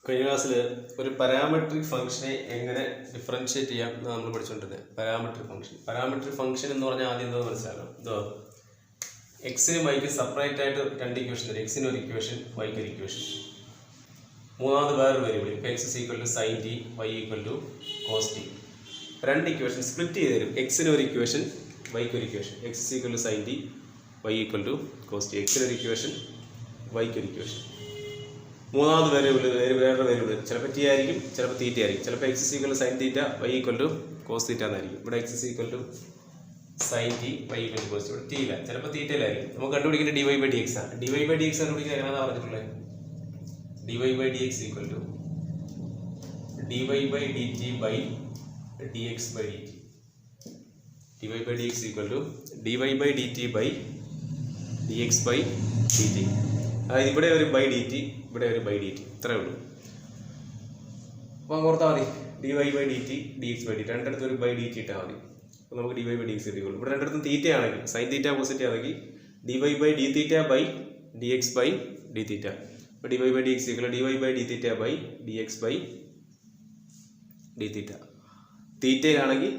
കഴിഞ്ഞ ക്ലാസ്സിൽ ഒരു പാരാമെട്രിക് ഫംഗ്ഷനെ എങ്ങനെ ഡിഫറൻഷിയേറ്റ് ചെയ്യാം എന്ന് നമ്മൾ പഠിച്ചുകൊണ്ടിരുന്നത്. പാരാമെട്രിക് ഫംഗ്ഷൻ എന്ന് പറഞ്ഞാൽ ആദ്യം എന്തോ മനസ്സിലാക്കണം. എന്തോ എക്സിനും വൈക്ക് സെപ്പറേറ്റ് ആയിട്ട് രണ്ട് ഇക്വേഷൻ തരും. എക്സിന് ഒരു ഇക്വേഷൻ, വൈക്ക് ഒരു ഇക്വേഷൻ. മൂന്നാമത് വേറൊരു വേരിയബിൾ, ഇപ്പോൾ x equal to sine t, y equal to cos t. രണ്ട് ഇക്വേഷൻ സ്പ്ലിറ്റ് ചെയ്ത് തരും. എക്സിന് ഒരു ഇക്വേഷൻ, വൈക്ക് ഒരു equation. X equal to sine t, y equal to cos t. എക്സിന് ഒരു ഇക്വേഷൻ, വൈക്ക് ഒരു ഇക്വേഷൻ. മൂന്നാമത് വേരിയബിൾ, വേറൊരു വേരിയബിൾ, ചിലപ്പോൾ ടി ആയിരിക്കും, ചിലപ്പോൾ തീറ്റ ആയിരിക്കും. ചിലപ്പോൾ x equal to sine theta, y equal to cos theta എന്നായിരിക്കും. ഇവിടെ x equal to sine t, y equal to cos t. ഇവിടെ ടി ഇല്ല, ചിലപ്പോൾ തീറ്റയിലായിരിക്കും. നമുക്ക് കണ്ടുപിടിക്കേണ്ട d y by d x ആണ്. D y by d x കണ്ടുപിടിക്കാൻ എങ്ങനെയാണെന്ന് പറഞ്ഞിട്ടുള്ളത്? D y by d x equal to d y by d t by d x by d t. D y by d x equal to d y by d t by d x by d t. അതായത് ഇവിടെ ഒരു by d T, ഇവിടെ ഒരു by d T, ഇത്രയേ ഉള്ളൂ. അപ്പോൾ ഓർത്താൽ മതി, d y by d t, d x by d t, രണ്ടിടത്തും ഒരു ബൈ ഡി ടി ഇട്ടാൽ മതി. അപ്പോൾ നമുക്ക് d y by d x കിട്ടിയുള്ളൂ. ഇവിടെ രണ്ടിടത്തും തീറ്റ ആണെങ്കിൽ, സൈൻ തീറ്റ പോസിറ്റീവ് ആണെങ്കിൽ d y by d theta by d x by d theta. അപ്പോൾ d y by d x equal d y by d theta by d x by d theta. തീറ്റയിലാണെങ്കിൽ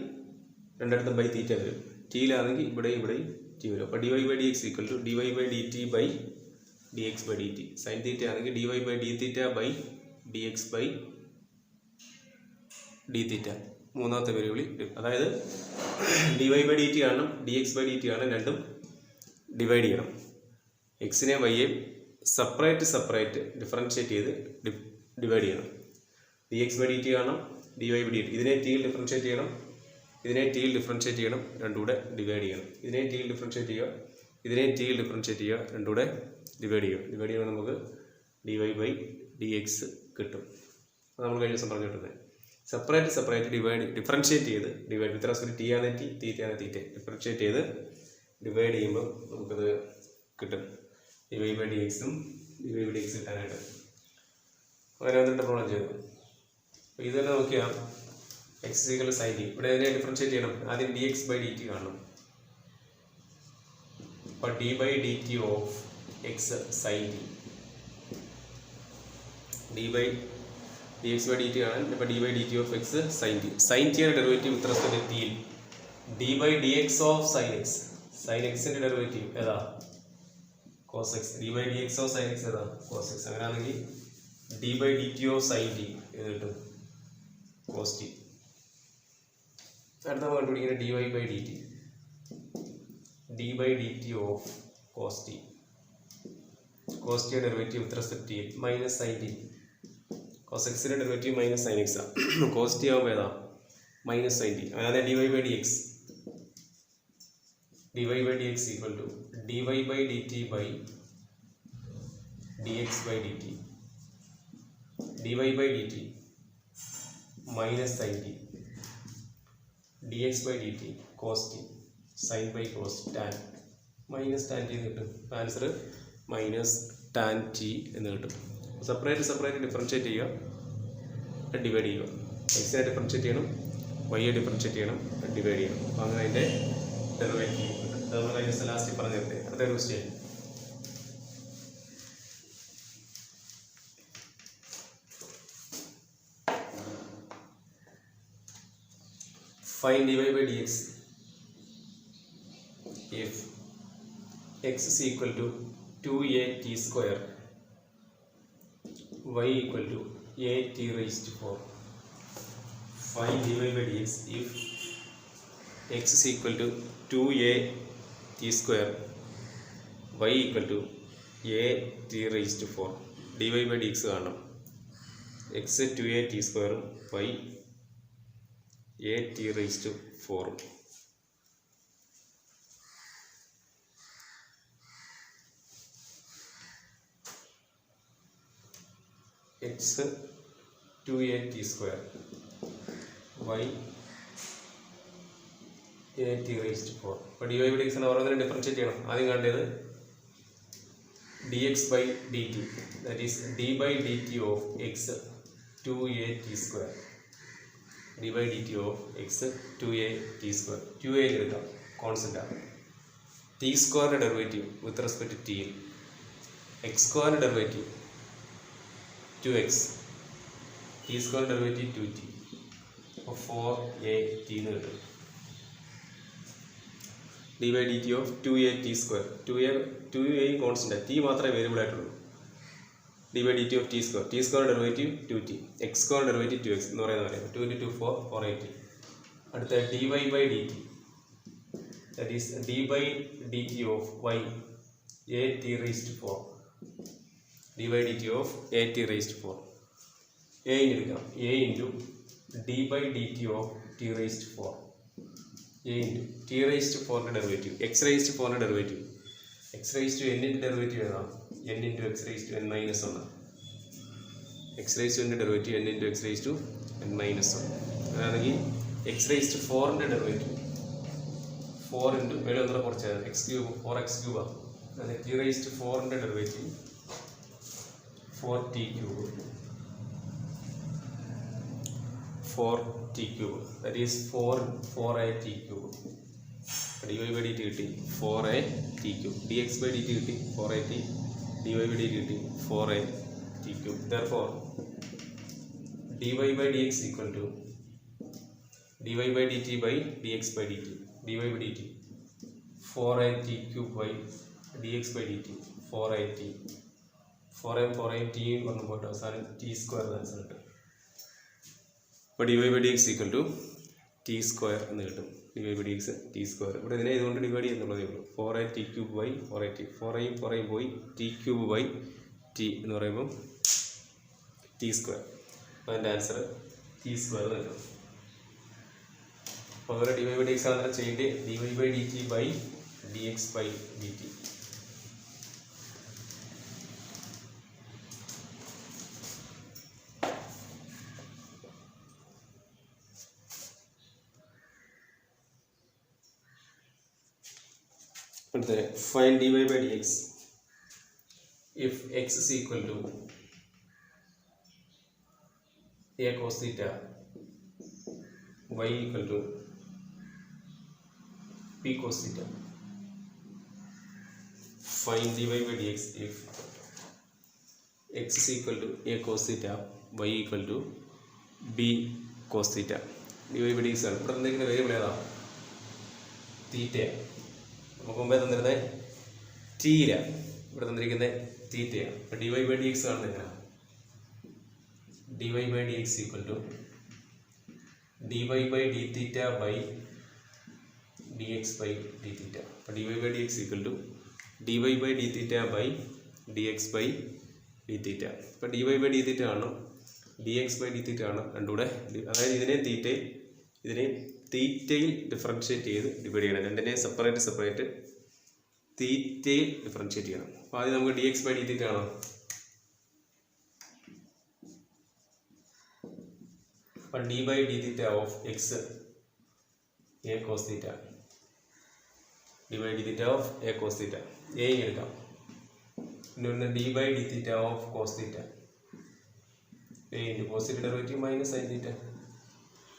രണ്ടിടത്തും by തീറ്റ വരും. ടിയിലാണെങ്കിൽ ഇവിടെയും t വരും. അപ്പോൾ d y by d x equal to d y by d t by d x by d t. Sine theta ആണെങ്കിൽ d y by d theta by d x by d theta. മൂന്നാമത്തെ variable. അതായത് d y by d t കാണണം, d x by d t കാണണം, രണ്ടും divide ചെയ്യണം. എക്സിനെ വൈയെയും separate differentiate ചെയ്ത് ഡിവൈഡ് ചെയ്യണം. D x by d t കാണണം, d y by d t. ഇതിനെ ടിയിൽ ഡിഫറൻഷിയേറ്റ് ചെയ്യണം, ഇതിനെ ടിയിൽ ഡിഫറൻഷിയേറ്റ് ചെയ്യണം, രണ്ടും കൂടെ ഡിവൈഡ് ചെയ്യണം. ഇതിനെ ടിയിൽ ഡിഫറൻഷിയേറ്റ് ചെയ്യുക, ഇതിനെ ടിയിൽ ഡിഫറൻഷിയേറ്റ് ചെയ്യുക, രണ്ടും കൂടെ ഡിവൈഡ് ചെയ്യുമ്പോൾ നമുക്ക് d y by d x കിട്ടും. അത് നമ്മൾ കഴിഞ്ഞ ദിവസം പറഞ്ഞിട്ടുണ്ട്. സെപ്പറേറ്റ് ഡിഫറൻഷിയേറ്റ് ചെയ്ത് ഡിവൈഡ് വിത്ത് റെസ്പെക്ട് ടി ആണ് ടി, തീറ്റ ആണ് തീറ്റ, ഡിഫറൻഷിയേറ്റ് ചെയ്ത് ഡിവൈഡ് ചെയ്യുമ്പോൾ നമുക്കത് കിട്ടും. ഡി വൈ ബൈ ഡി എക്സും d y by d x കിട്ടാനായിട്ട് അങ്ങനെ വന്നിട്ട് പ്രോബ്ലം ചെയ്തു. അപ്പോൾ ഇത് തന്നെ നോക്കിയാൽ x equal to sine t, ഇവിടെ ഇതിനെ ഡിഫറൻഷിയേറ്റ് ചെയ്യണം. ആദ്യം d x by d t കാണണം. അപ്പോൾ d by d t of x sine t, d by d x by d t ആണ്. ഇപ്പോൾ d by d t of x sine t. Sine ടിയുടെ derivative with respect to ടിയിൽ d by d x of sine x. Sine എക്സിൻ്റെ derivative ഏതാ? Cos x. D by d x of sine x ഏതാ? Cos x. അങ്ങനെയാണെങ്കിൽ d by d t of sine t ഇത് കിട്ടും, cos t. അടുത്ത കണ്ടുപിടിക്കുന്ന d y by d t, d by d t of cos t. Cos ടിയുടെ derivative with respect t minus sine t. Cos എക്സിൻ്റെ derivative minus sine x ആണ്. Cos t ആകുമ്പോൾ ഏതാ? Minus sine t. അതായത് d y by d x, d y by d x equal to d y by d t by d x by d t. D y by d t minus sine t, d x by d T cos t, sine by cos tan, minus tan t എന്ന് കിട്ടും. Answer minus tan t എന്ന് കിട്ടും. Separate differentiate ചെയ്യുക, divide ചെയ്യുക. എക്സിനെ differentiate ചെയ്യണം, വൈയെ differentiate ചെയ്യണം, divide ചെയ്യണം. അപ്പോൾ അങ്ങനെ അതിൻ്റെ ഡെറിവേറ്റീവ് കിട്ടും. അത് നമ്മൾ കഴിഞ്ഞ ദിവസം ലാസ്റ്റ് പറഞ്ഞു തരട്ടെ. അടുത്ത question. Find dy by dx if x is equal to 2a t square, y equal to a t raised to 4. Find dy by dx if x is equal to 2a t square, y equal to a t raised to 4. dy by dx കാണണം. x 2a t square, y a t raised to 4. x 2a t square, y a t raised to 4. അപ്പോൾ dy by dx ഓരോന്നിനും differentiate ചെയ്യണം. ആദ്യം കണ്ടത് dx by dt, that is d by dt of x 2a t square, d by dt of x 2a t square. 2a എടുക്കാം, constant ആണ്. t സ്ക്വയറിന്റെ derivative with respect to t, x സ്ക്വയറിന്റെ derivative 2x t square derivative 2t. അപ്പോൾ 4at എന്ന് കിട്ടും. d/dt of 2at square. 2a constant, t മാത്രമേ variable ആയിട്ടുള്ളൂ. d/dt of t square derivative 2t, x square derivative 2x എന്ന് പറയുന്ന പോലെ 2 × 2 4 4at. അടുത്ത dy/dt, that is d/dt of y at raised to 4. d/dt of at raised to 4. a എടുക്കാം. a into d/dt of t raised to 4. a into t raised to 4 ന്റെ derivative, x raised to 4 ന്റെ derivative, x raised to n ന്റെ derivative ഏതാ? n into x raised to n minus 1. x raised to n ന്റെ derivative n into x raised to n minus 1. അതാണെങ്കിൽ x raised to 4 ന്റെ derivative 4 into മേലെ ഒന്നുകൂടെ കുറച്ചാണ് x cube 4x ക്യൂബാണ്. അതായത് t raised to 4 ന്റെ derivative 4t cube, 4t cube, that is 4at cube. dy/dt കിട്ടി 4at cube, dx/dt കിട്ടി 4at, dy/dt കിട്ടി 4at cube. therefore dy/dx equal to dy/dt by dx/dt, dy/dt 4at cube by dx/dt 4at, 4 t പറഞ്ഞു പോയിട്ട് അവസാനം T square answer കിട്ടും. അപ്പോൾ dy/dx equal to T square എന്ന് കിട്ടും. dy/dx T square. ഇവിടെ ഇതിനെ ഇതുകൊണ്ട് ഡിവൈഡ് ചെയ്യുന്നുള്ളതേ ഉള്ളൂ. 4at ക്യൂബ് ബൈ 4at, 4 പോയി ടി ക്യൂബ് ബൈ ടി എന്ന് പറയുമ്പോൾ ടി സ്ക്വയർ. അപ്പോൾ അതിൻ്റെ ആൻസർ ടി സ്ക്വയർ എന്ന് കിട്ടും. അപ്പോൾ അതുപോലെ dy/dx ആണെന്ന് ചെയ്യേണ്ടത് dy/dt by dx/dt. Find dy/dx if x is equal to a cos theta, y equal to p cos theta. Find dy/dx if x is equal to a cos theta, y equal to b cos theta. dy/dx ആണ്. ഇവിടെ എന്തെങ്കിലും variable ഏതാ? തീറ്റ. നമുക്ക് മുമ്പേ തന്നിരുന്നത് ടീല, ഇവിടെ തന്നിരിക്കുന്നത് തീറ്റയാണ്. അപ്പോൾ dy/dx ആണ് എങ്ങനെയാണ്? dy/dx equal to dy/dθ by dx/dθ. അപ്പോൾ dy/dx equal to dy/dθ by dx/dθ. അപ്പോൾ dy/dθ ആണ് dx/dθ ആണ് രണ്ടുകൂടെ, അതായത് ഇതിനെയും തീറ്റയിൽ ഡിഫറൻഷ്യേറ്റ് ചെയ്ത് ഡിവൈഡ് ചെയ്യണം. രണ്ടിനെയും സെപ്പറേറ്റ് തീറ്റയിൽ ഡിഫറൻഷ്യേറ്റ് ചെയ്യണം. അപ്പോൾ ആദ്യം നമുക്ക് dx/dθ ആണോ? അപ്പോൾ d/dθ of x a cos theta, d/dθ of a cos theta a എടുക്കാം. പിന്നെ d/dθ of cos theta, a into cos theta derivative minus sine theta.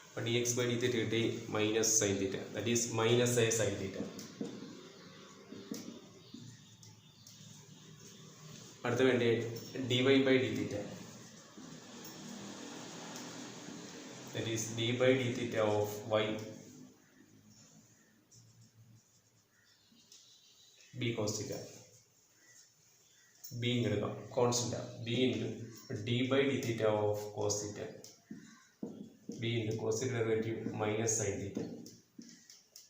അപ്പോൾ dx/dθ കിട്ടി minus sine theta, that is minus a sine theta. അടുത്ത വേണ്ടി dy/dθ, that is d/dθ of y b cos theta. b എടുക്കാം constant, b into d/dθ of cos theta, b into cos theta derivative minus sine തീറ്റ.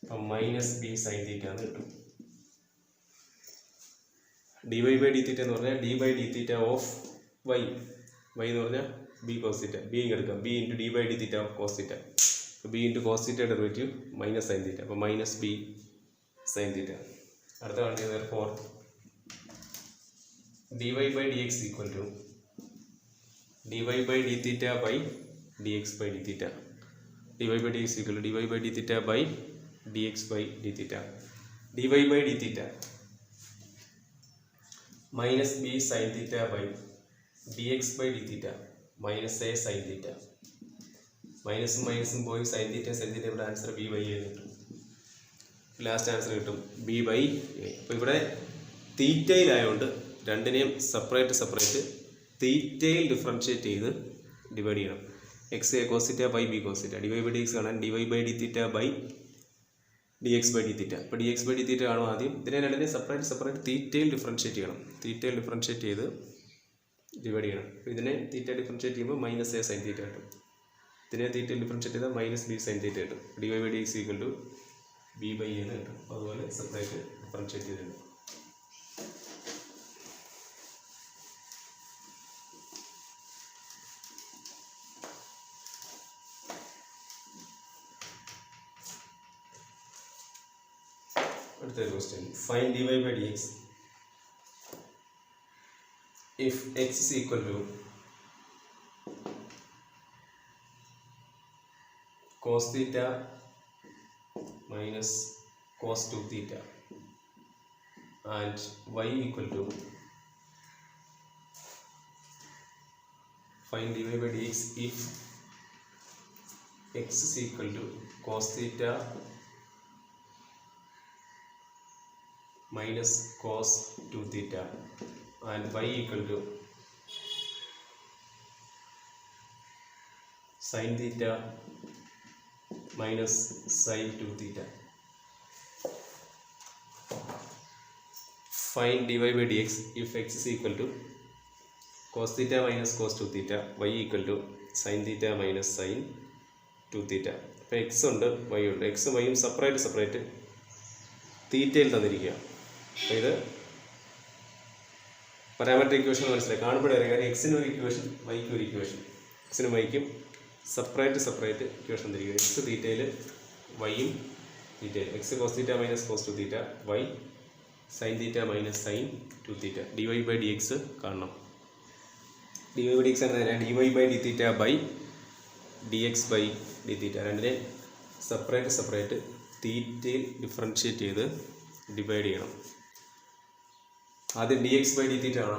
അപ്പം minus b sine തീറ്റ എന്ന് കിട്ടും. dy/dθ എന്ന് പറഞ്ഞാൽ d/dθ of y എന്ന് പറഞ്ഞാൽ b cos theta, b എടുക്കാം, b into d/dθ of cos theta, b into cos theta derivative minus sine theta, അപ്പോൾ minus b sine theta. അടുത്ത കാണിക്കുന്നത് for dy/dx equal to dy/dθ by dx/dθ, dy/dx equal to dy/dθ by dx/dθ. dy/dθ minus b sine theta by dx/dθ minus a sine theta. മൈനസും പോയി sine തീറ്റ ഇവിടെ answer b/a കിട്ടും. Last answer കിട്ടും b/a. അപ്പോൾ ഇവിടെ തീറ്റയിലായതുകൊണ്ട് രണ്ടിനെയും സെപ്പറേറ്റ് തീറ്റയിൽ ഡിഫറൻഷ്യേറ്റ് ചെയ്ത് ഡിവൈഡ് ചെയ്യണം. X a cos theta by b cos theta. D y by d x കാണാൻ d y by d theta by d x by d theta. അപ്പോൾ d x by d theta കാണും ആദ്യം. ഇതിനെ രണ്ടിനെ സെപ്പറേറ്റ് തീറ്റയിൽ ഡിഫറൻഷ്യേറ്റ് ചെയ്യണം. തീറ്റയിൽ ഡിഫറൻഷ്യേറ്റ് ചെയ്ത് ഡിവൈഡ് ചെയ്യണം. അപ്പോൾ ഇതിനെ തീറ്റ ഡിഫറൻഷ്യേറ്റ് ചെയ്യുമ്പോൾ മൈനസ് എ സൈൻ തീറ്റ കിട്ടും. ഇതിനെ തീറ്റയിൽ ഡിഫറൻഷ്യേറ്റ് ചെയ്താൽ മൈനസ് ബി സൈൻ തീറ്റ കിട്ടും. D y by d x equal to b by a എന്ന് കിട്ടും. അതുപോലെ സെപ്പറേറ്റ് ഡിഫറൻഷ്യേറ്റ് ചെയ്തിട്ടുണ്ട്. അടുത്ത question, find dy by dx if x is equal to cos theta minus cos 2 theta and y equal to find dy by dx if x is equal to cos theta minus cos 2 theta and y equal to sin theta minus sin 2 theta. Find dy by dx if x is equal to cos theta minus cos 2 theta, y equal to sin theta minus sin 2 theta. അപ്പോൾ x ഉണ്ട്, y ഉണ്ട്. എക്സും വൈയും separate തീറ്റയിൽ തന്നിരിക്കുക. അപ്പോൾ ഇത് parametric equation മനസ്സിലായി കാണുമ്പോഴേ അറിയാം. കാര്യം എക്സിന് ഒരു ഇക്വേഷൻ, വൈക്ക് ഒരു ഇക്വേഷൻ. എക്സിനും വൈക്കും സെപ്പറേറ്റ് ഇക്വേഷൻ തന്നിരിക്കുക. എക്സ് തീറ്റയിൽ, വൈയും തീറ്റയിൽ. X cos theta minus cos 2 theta, y sine theta minus sine 2 theta. D y by d x കാണണം. D y by d x ആണ് d y by d theta by d x by d theta. രണ്ടിനെ separate തീറ്റയിൽ differentiate ചെയ്ത് divide ചെയ്യണം. ആദ്യം d x by d theta ആണ്.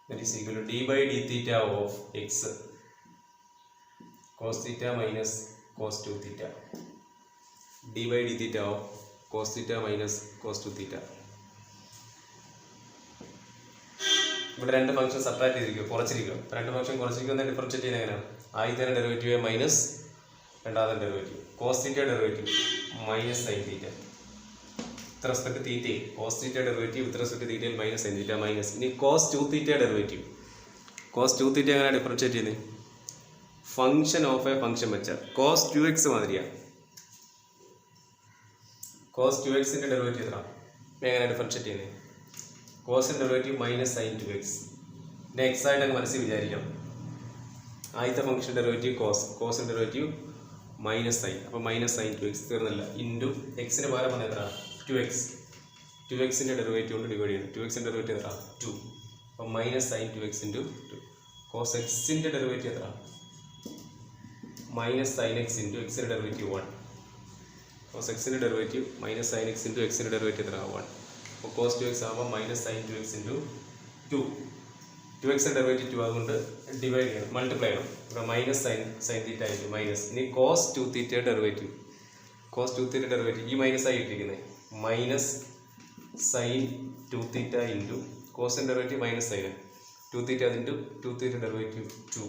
that is equal to d by d theta of x cos theta minus cos 2 theta. d by d theta of cos theta minus cos 2 theta. ഇവിടെ രണ്ട് function separate ചെയ്തിരിക്കും, കുറച്ചിരിക്കും. രണ്ട് function കുറച്ചിരിക്കുന്ന differentiate ചെയ്യുന്നത് എങ്ങനെയാണ്? ആദ്യത്തെ derivative minus രണ്ടാമത്തെ derivative. Cos theta derivative minus sine theta with respect തീറ്റയിൽ. Cos theta derivative with respect തീറ്റയിൽ മൈനസ് സൈൻ തീറ്റ മൈനസ്. ഇനി cos 2 theta derivative. Cos 2 theta എങ്ങനെ ഡിഫറൻഷ്യേറ്റ് ചെയ്യുന്നത്? ഫംഗ്ഷൻ ഓഫ് എ ഫംഗ്ഷൻ വെച്ചാൽ കോസ് 2x മാതിരിയാണ്. Cos 2xന്റെ derivative എത്ര? എങ്ങനെ ഡിഫറൻഷ്യേറ്റ് ചെയ്യുന്നത്? കോസിൻ്റെ ഡെറിവേറ്റീവ് മൈനസ് സൈൻ 2x. പിന്നെ എക്സ് ആയിട്ട് അങ്ങ് മനസ്സിൽ വിചാരിക്കാം. ആദ്യത്തെ ഫംഗ്ഷൻ ഡെറിവേറ്റീവ് കോസിൻ്റെ ഡെറിവേറ്റീവ് മൈനസ് സൈൻ. അപ്പോൾ മൈനസ് സൈൻ 2x തീർന്നില്ല. ഇൻറ്റു എക്സിന് പകരം വന്നത് എത്ര? 2x. 2xൻ്റെ ഡെറിവേറ്റീവ് കൊണ്ട് ഡിവൈഡ് ചെയ്യണം. 2xൻ്റെ ഡെറിവേറ്റീവ് എത്ര? 2. അപ്പോൾ മൈനസ് സൈൻ 2x ഇൻറ്റു 2. കോസ് എക്സിൻ്റെ ഡെറിവേറ്റീവ് എത്ര? മൈനസ് സൈൻ എക്സ് ഇൻറ്റു എക്സിൻ്റെ ഡെറിവേറ്റീവ് 1. കോസ് എക്സിൻ്റെ derivative minus sine x into എക്സിൻ്റെ ഡെറിവേറ്റീവ് എത്ര? 1. അപ്പോൾ കോസ് 2x ആകുമ്പോൾ മൈനസ് സൈൻ 2x ഇൻറ്റു 2. 2xൻ്റെ ഡെറിവേറ്റീവ് 2 അതുകൊണ്ട് ഡിവൈഡ് ചെയ്യണം, മൾട്ടിപ്ലൈ ചെയ്യണം. ഇവിടെ minus sine theta into minus. ഇനി cos 2 theta derivative. Cos 2 theta derivative ഈ മൈനസ് ആയി ഇട്ടിരിക്കുന്നത് മൈനസ് സൈൻ 2 തീറ്റ ഇൻറ്റു കോസിൻ്റെ derivative minus sine 2 theta into 2 theta derivative 2.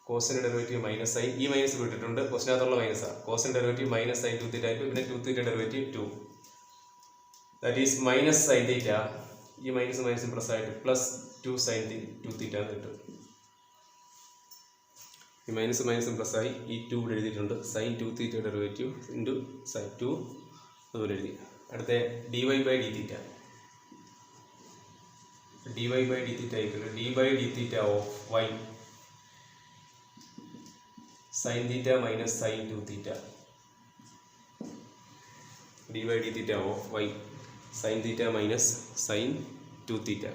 കോസിൻ്റെ ഡെറിവേറ്റീവ് മൈനസ് സൈൻ, ഈ മൈനസ് വിട്ടിട്ടുണ്ട്, കോസിനകത്തുള്ള മൈനസാണ്. കോസിൻ്റെ derivative minus sine 2 theta into പിന്നെ 2 theta derivative 2. That is minus sine theta, ഈ മൈനസ് പ്ലസ് ആയിട്ട് പ്ലസ് 2 സൈൻ 2 തീറ്റ എന്ന് കിട്ടും. ഈ മൈനസ് പ്ലസ് ആയി ഈ 2 ഇവിടെ എഴുതിയിട്ടുണ്ട്. Sine 2 theta derivative into sine 2 അതുപോലെ എഴുതി. അടുത്ത d y by d theta. D y by d theta ആയിക്കോട്ടെ d by d theta of y sine theta minus sine 2 theta. D by d theta of y sine theta minus sine 2 theta.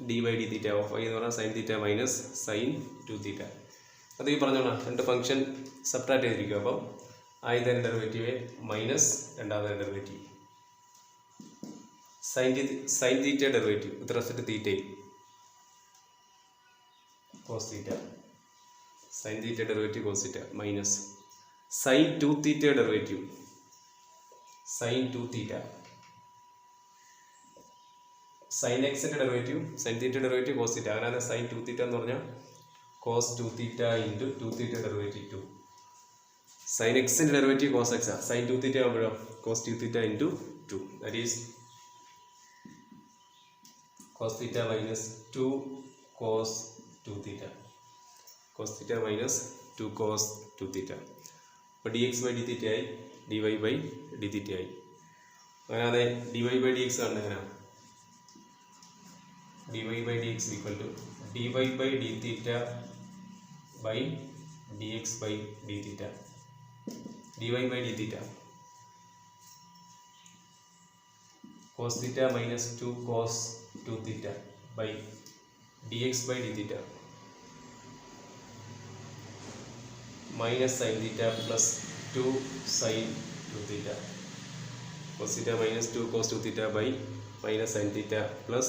D by d theta of y എന്ന് പറഞ്ഞാൽ sine theta minus sine 2 theta. അത് ഈ പറഞ്ഞോളാം, രണ്ട് function separate ചെയ്തിരിക്കും. അപ്പം ആദ്യത്തെ derivative minus രണ്ടാമത്തെ derivative. Sine theta derivative with respect തീറ്റയിൽ cos theta. Sine theta derivative cos theta minus sine 2 theta derivative sine 2 theta. Sine എക്സിൻ്റെ derivative sine theta derivative cos theta. അങ്ങനെ സൈൻ 2 തീറ്റ എന്ന് പറഞ്ഞാൽ cos 2 theta into 2 theta derivative 2. Sine എക്സിൻ്റെ derivative cos x ആണ്. Sine 2 theta ആകുമ്പോഴോ cos 2 theta into 2. That is cos theta minus 2 cos 2 theta. Cos theta minus 2 cos 2 theta. അപ്പോൾ d x by d theta ആയി, d y by d theta ആയി. അങ്ങനെ d y by d x ആണ് എങ്ങനെയാണ് dy by dx equal to dy by d theta by dx by d theta. dy by d theta cos theta minus 2 cos 2 theta by dx by d theta minus sin theta plus 2 sin 2 theta. Cos theta minus 2 cos 2 theta by minus sin theta plus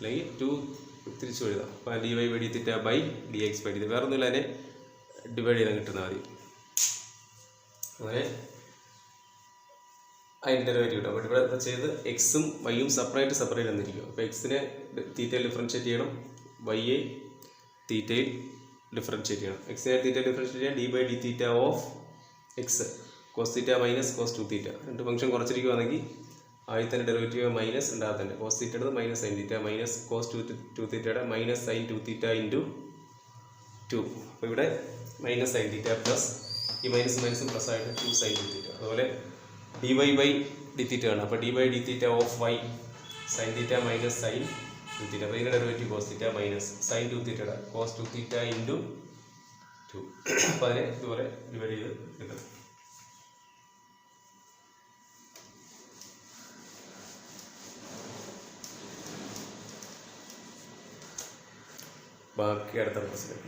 അല്ലെങ്കിൽ 2 തിരിച്ചു എഴുതാം. അപ്പോൾ d y by d theta by d x by d. വേറെ ഒന്നുമില്ല, അതിനെ divide ചെയ്താൽ കിട്ടുന്ന മതി. അങ്ങനെ അതിൻ്റെ ഡെറിവേറ്റീവ് കിട്ടും. അപ്പോൾ ഇവിടെ ചെയ്ത് എക്സും വൈയും സെപ്പറേറ്റ് തന്നിരിക്കും. അപ്പോൾ എക്സിനെ തീറ്റയിൽ ഡിഫറൻഷ്യേറ്റ് ചെയ്യണം, വൈയെ തീറ്റയിൽ ഡിഫറൻഷ്യേറ്റ് ചെയ്യണം. എക്സിനെ തീറ്റയിൽ ഡിഫറൻഷ്യേറ്റ് ചെയ്യാൻ d by d theta of x cos theta minus cos 2 theta. രണ്ട് ഫംഗ്ഷൻ കുറച്ചിരിക്കുകയാണെങ്കിൽ ആദ്യത്തെ ഡെറിവേറ്റീവ് മൈനസ് ഉണ്ടാകത്തന്നെ കോസ് തീറ്റയുടെ minus sine theta minus cos 2 തീറ്റയുടെ മൈനസ് സൈൻ 2 തീറ്റ ഇൻറ്റു 2. അപ്പോൾ ഇവിടെ മൈനസ് സൈൻ തീറ്റ പ്ലസ് ഈ മൈനസും പ്ലസ് ആയിട്ട് 2 സൈൻ 2 തീറ്റ. അതുപോലെ d y by d theta ആണ്. അപ്പോൾ d by d theta of y sine theta minus sine 2 theta. അപ്പോൾ ഇതിൻ്റെ derivative cos theta minus sine 2 തീറ്റയുടെ കോസ് 2 തീറ്റ ഇൻറ്റു 2. അപ്പോൾ അതിനെ ഇതുപോലെ ഡിവൈഡ് ചെയ്ത് എടുക്കണം. ബാക്കി അടുത്ത ക്ലാസ്സിൽ